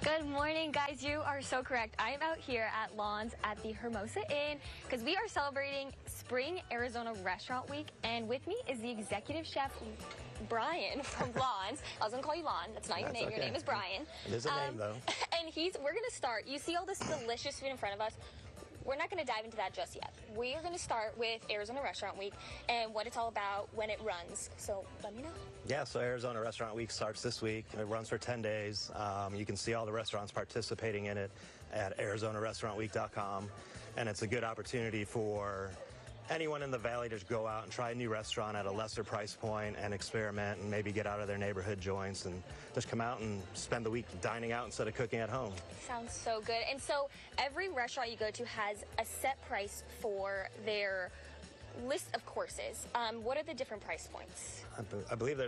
Good morning, guys. You are so correct. I am out here at Lawns at the Hermosa Inn because we are celebrating Spring Arizona Restaurant Week, and with me is the executive chef, Brian from Lawns. I was going to call you Lon. That's not your name. Okay. Your name is Brian. It is a name, though. And we're going to start. You see all this delicious food in front of us. We're not going to dive into that just yet. We are going to start with Arizona Restaurant Week and what it's all about when it runs. So let me know. Yeah, so Arizona Restaurant Week starts this week. It runs for 10 days. You can see all the restaurants participating in it at ArizonaRestaurantWeek.com. And it's a good opportunity for anyone in the Valley to go out and try a new restaurant at a lesser price point and experiment and maybe get out of their neighborhood joints and just come out and spend the week dining out instead of cooking at home. Sounds so good. And so every restaurant you go to has a set price for their list of courses. What are the different price points? I believe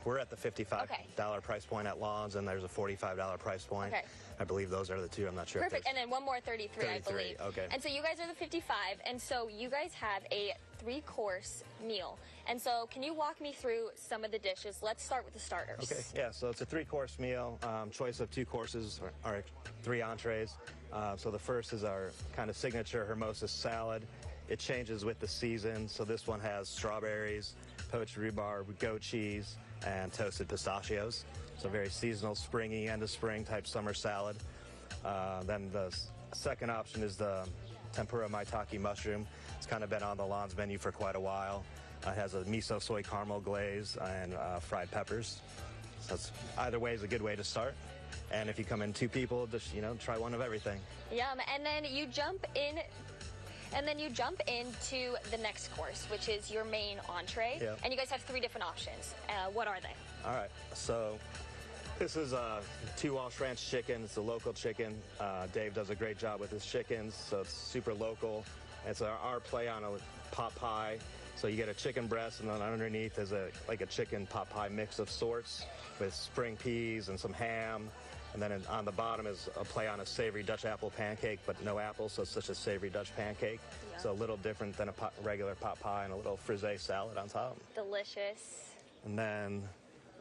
we're at the $55 price point at Lawns, and there's a $45 price point. Okay. I believe those are the two. I'm not sure. Perfect. And then one more, 33, I believe. Okay. And so you guys are the 55, and so you guys have a 3-course meal. And so can you walk me through some of the dishes? Let's start with the starters. Okay. Yeah, so it's a 3-course meal. Choice of 2 courses or 3 entrees. So the first is our kind of signature Hermosa salad. It changes with the season. So this one has strawberries, poached rhubarb, goat cheese, and toasted pistachios. So very seasonal, springy, end of spring type summer salad. Then the second option is the tempura maitake mushroom. It's kind of been on the Lawns menu for quite a while. It has a miso soy caramel glaze and fried peppers. So either way is a good way to start. And if you come in 2 people, just try one of everything. Yum. And then you jump into the next course, which is your main entree. Yeah. And you guys have 3 different options. What are they? All right. So this is a 2 Walsh Ranch chicken. It's a local chicken. Dave does a great job with his chickens, so it's super local. It's our play on a pot pie. So you get a chicken breast, and then underneath is a chicken pot pie mix of sorts with spring peas and some ham. And then on the bottom is a play on a savory Dutch apple pancake, but no apples, so it's such a savory Dutch pancake. Yeah. So a little different than a regular pot pie, and a little frisee salad on top. Delicious. And then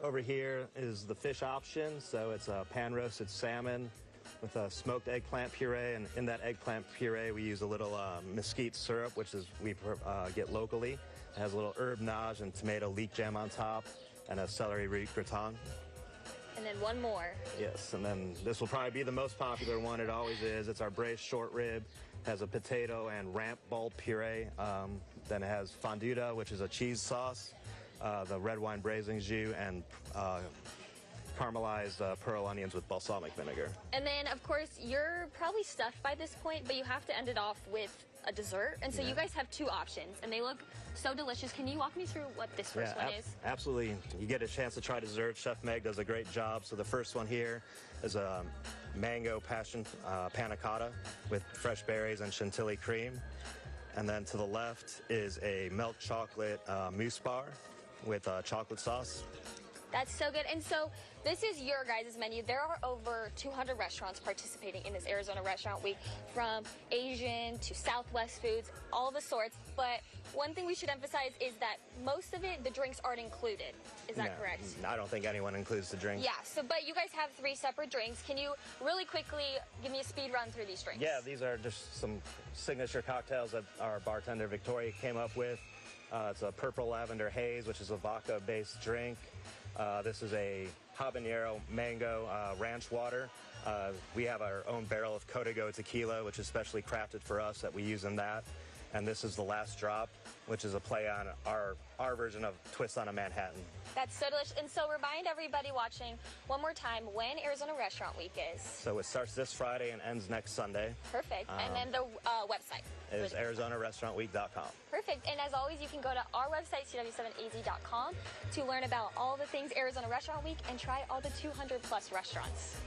over here is the fish option. So it's a pan-roasted salmon with a smoked eggplant puree, and in that eggplant puree we use a little mesquite syrup, which is we get locally. It has a little herb nage and tomato leek jam on top, and a celery root gratin. And then one more. Yes, and then this will probably be the most popular one. It always is. It's our braised short rib. It has a potato and ramp bulb puree. Then it has fonduta, which is a cheese sauce, the red wine braising jus, and caramelized pearl onions with balsamic vinegar. And then, of course, you're probably stuffed by this point, but you have to end it off with a dessert. And so you guys have 2 options, and they look so delicious. Can you walk me through what this first one is? Absolutely. You get a chance to try dessert. Chef Meg does a great job. So the first one here is a mango passion panna cotta with fresh berries and chantilly cream. And then to the left is a milk chocolate mousse bar with chocolate sauce. That's so good. And so this is your guys' menu. There are over 200 restaurants participating in this Arizona Restaurant Week, from Asian to Southwest foods, all the sorts. But one thing we should emphasize is that most of it, the drinks aren't included. Is that correct? I don't think anyone includes the drink. Yeah, but you guys have 3 separate drinks. Can you really quickly give me a speed run through these drinks? Yeah, these are just some signature cocktails that our bartender Victoria came up with. It's a purple lavender haze, which is a vodka-based drink. This is a habanero mango ranch water. We have our own barrel of Código tequila, which is specially crafted for us that we use in that. And this is the last drop, which is a play on our version of Twist on a Manhattan. That's so delicious. And so remind everybody watching one more time when Arizona Restaurant Week is. So it starts this Friday and ends next Sunday. Perfect. And then the website is ArizonaRestaurantWeek.com. Perfect. And as always, you can go to our website, cw7az.com, to learn about all the things Arizona Restaurant Week and try all the 200+ restaurants.